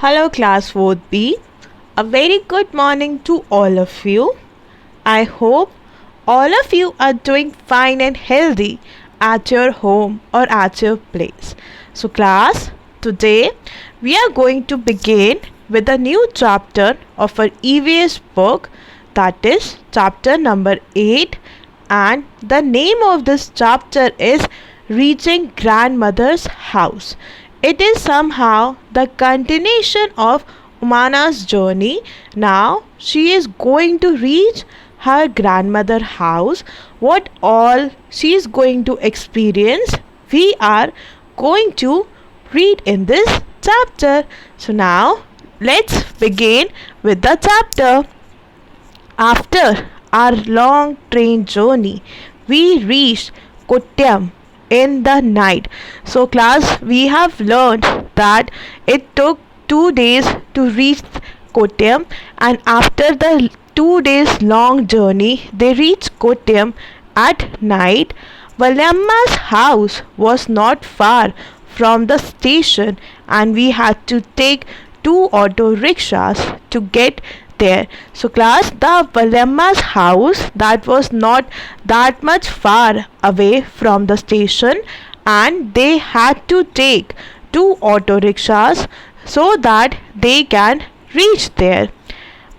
Hello, class 4th B. A very good morning to all of you. I hope all of you are doing fine and healthy at your home or at your place. So, class, today we are going to begin with a new chapter of our EVS book, that is chapter number 8, and the name of this chapter is Reaching Grandmother's House. It is somehow the continuation of Umana's journey. Now she is going to reach her grandmother's house. What all she is going to experience, we are going to read in this chapter. So now let's begin with the chapter. After our long train journey, we reached Kottayam in the night. So, class, we have learned that it took 2 days to reach Kottayam, and after the 2 days long journey, they reached Kottayam at night. Valyamma's house was not far from the station, and we had to take 2 auto rickshaws to get there. So, class, the Valyamma's house that was not that much far away from the station, and they had to take 2 auto rickshaws so that they can reach there.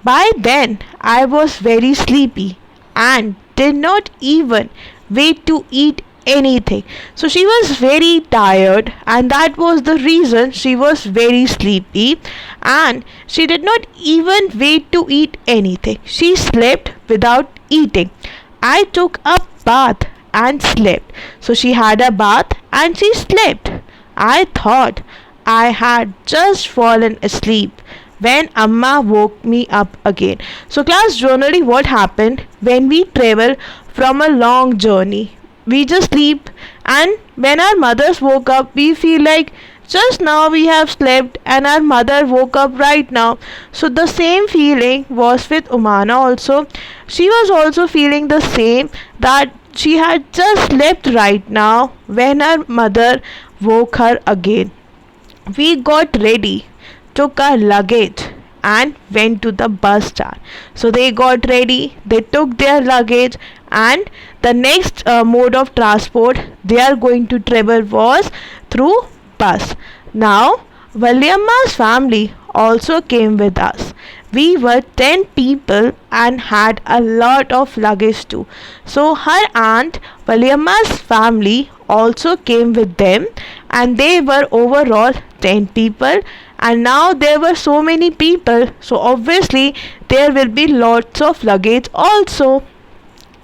By then, I was very sleepy and did not even wait to eat anything. So she was very tired, and that was the reason she was very sleepy, and she did not even wait to eat anything. She slept without eating. I took a bath and slept. So she had a bath and she slept. I thought I had just fallen asleep when Amma woke me up again. So, class, generally what happened when we travel from a long journey, we just sleep, and when our mothers woke up, we feel like just now we have slept and our mother woke up right now. So the same feeling was with Umana also. She was also feeling the same, that she had just slept right now when her mother woke her again. We got ready, took our luggage, and went to the bus stand. So they got ready, they took their luggage, and the next mode of transport they are going to travel was through bus. Now Valyamma's family also came with us. We were 10 people and had a lot of luggage too. So her aunt Valyamma's family also came with them, and they were overall 10 people, and now there were so many people, so obviously there will be lots of luggage also.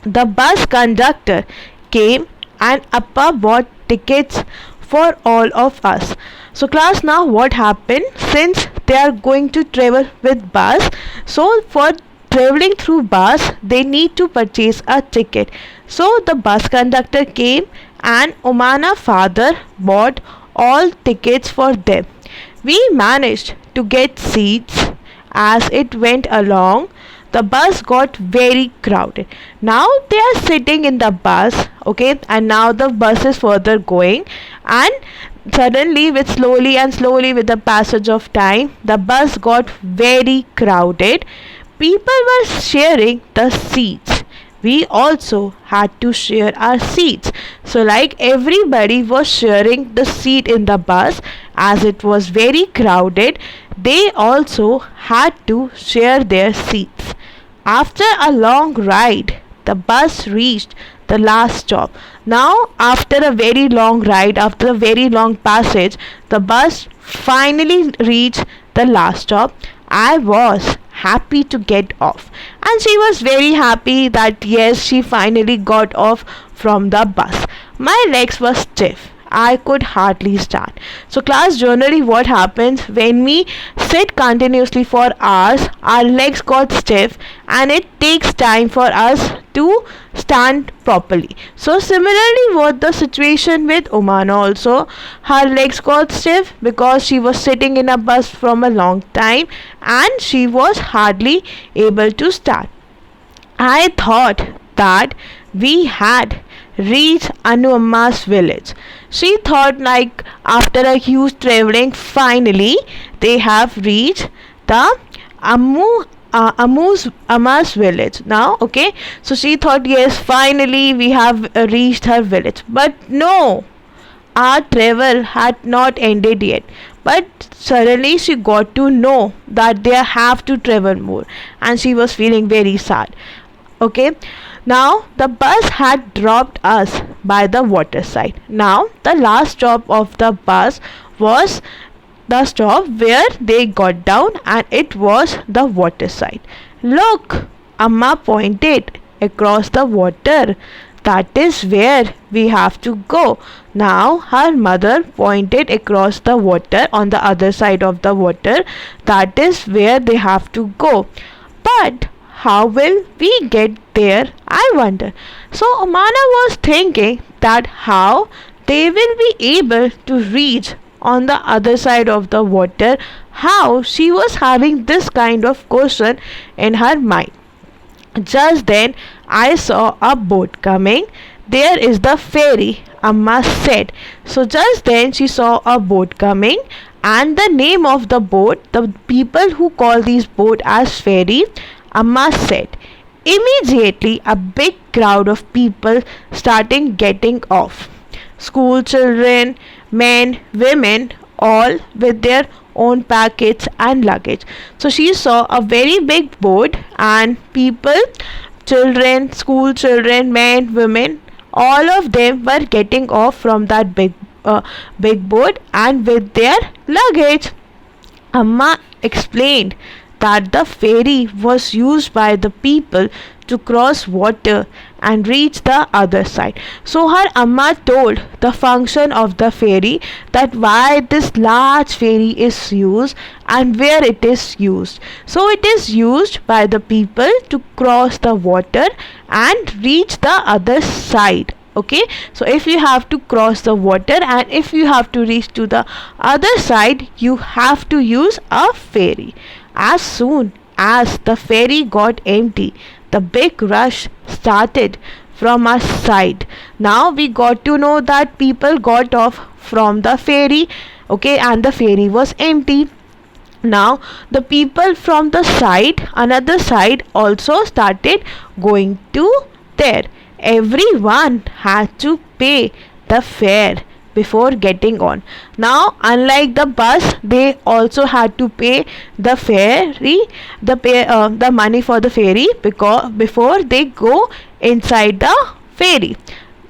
The bus conductor came and Appa bought tickets for all of us. So, class, now what happened, since they are going to travel with bus, so for traveling through bus they need to purchase a ticket. So the bus conductor came and Umana father bought all tickets for them. We managed to get seats. As it went along, the bus got very crowded. Now they are sitting in the bus, okay, and now the bus is further going, and suddenly, with slowly with the passage of time, the bus got very crowded. People were sharing the seats. We also had to share our seats. So, like, everybody was sharing the seat in the bus, as it was very crowded, they also had to share their seats. After a long ride, the bus reached the last stop. Now, after a very long ride, after a very long passage, the bus finally reached the last stop. I was happy to get off, and she was very happy that yes, she finally got off from the bus. My legs were stiff. I could hardly stand. So, class, generally what happens when we sit continuously for hours, our legs got stiff, and it takes time for us to stand properly. So similarly was the situation with Umana also. Her legs got stiff because she was sitting in a bus from a long time, and she was hardly able to stand. I thought that we had reached Anu Amma's village. She thought like after a huge traveling, finally they have reached the Amma's village now. Okay, so she thought, yes, finally we have reached her village. But no, our travel had not ended yet. But suddenly she got to know that they have to travel more, and she was feeling very sad. Okay, now the bus had dropped us by the waterside. Now the last stop of the bus was the stop where they got down, and it was the waterside. Look, Amma pointed across the water. That is where we have to go. Now her mother pointed across the water on the other side of the water. That is where they have to go. But how will we get there, I wonder? So Amana was thinking that how they will be able to reach on the other side of the water. How she was having this kind of question in her mind. Just then I saw a boat coming. There is the ferry, Amma said. So just then she saw a boat coming, and the name of the boat, the people who call these boat as ferry, Amma said. Immediately a big crowd of people starting getting off. School children, men, women, all with their own packets and luggage. So she saw a very big boat, and people, children, school children, men, women, all of them were getting off from that big boat and with their luggage. Amma explained that the ferry was used by the people to cross water and reach the other side. So her Amma told the function of the ferry, that why this large ferry is used and where it is used. So it is used by the people to cross the water and reach the other side. Okay, so if you have to cross the water and if you have to reach to the other side, you have to use a ferry. As soon as the ferry got empty, the big rush started from our side. Now we got to know that people got off from the ferry, okay, and the ferry was empty. Now the people from the side, another side, also started going to there. Everyone had to pay the fare before getting on. Now unlike the bus, they also had to pay the ferry, the money for the ferry, because before they go inside the ferry.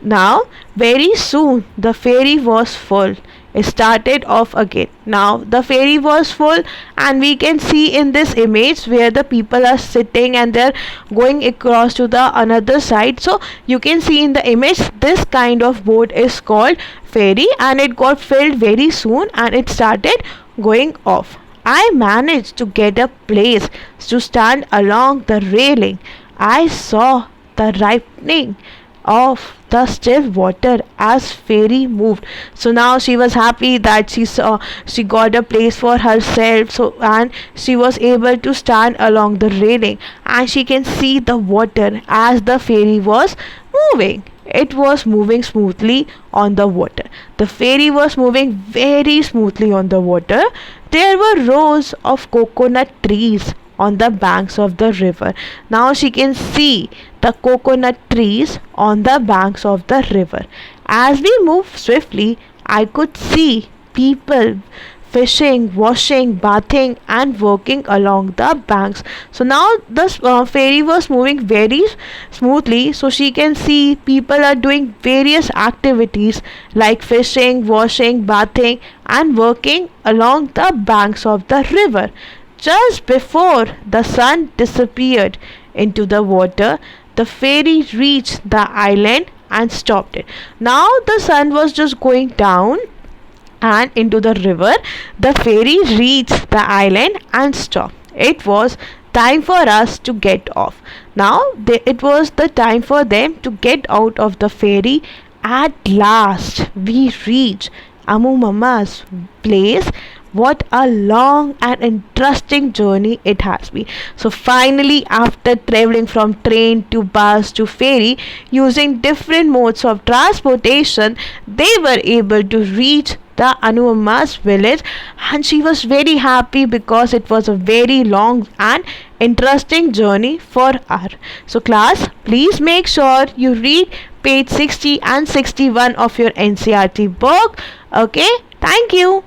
Now very soon the ferry was full. It started off again. Now the ferry was full, and we can see in this image where the people are sitting and they're going across to the another side. So you can see in the image this kind of boat is called ferry, and it got filled very soon and it started going off. I managed to get a place to stand along the railing. I saw the ripening of the still water as ferry moved. So now she was happy that she got a place for herself, so and she was able to stand along the railing, and she can see the water as the ferry was moving. It was moving smoothly on the water. The ferry was moving very smoothly on the water. There were rows of coconut trees on the banks of the river. Now she can see the coconut trees on the banks of the river. As we moved swiftly, I could see people fishing, washing, bathing, and working along the banks. So now the ferry was moving very smoothly, so she can see people are doing various activities like fishing, washing, bathing, and working along the banks of the river. Just before the sun disappeared into the water, the ferry reached the island and stopped it. Now the sun was just going down and into the river. The ferry reached the island and stopped. It was time for us to get off. Now it was the time for them to get out of the ferry. At last we reached Amu Mama's place, what a long and interesting journey it has been. So finally, after traveling from train to bus to ferry using different modes of transportation, they were able to reach the Anuma's village, and she was very happy because it was a very long and interesting journey for her. So class, please make sure you read page 60 and 61 of your NCRT book. Okay, thank you.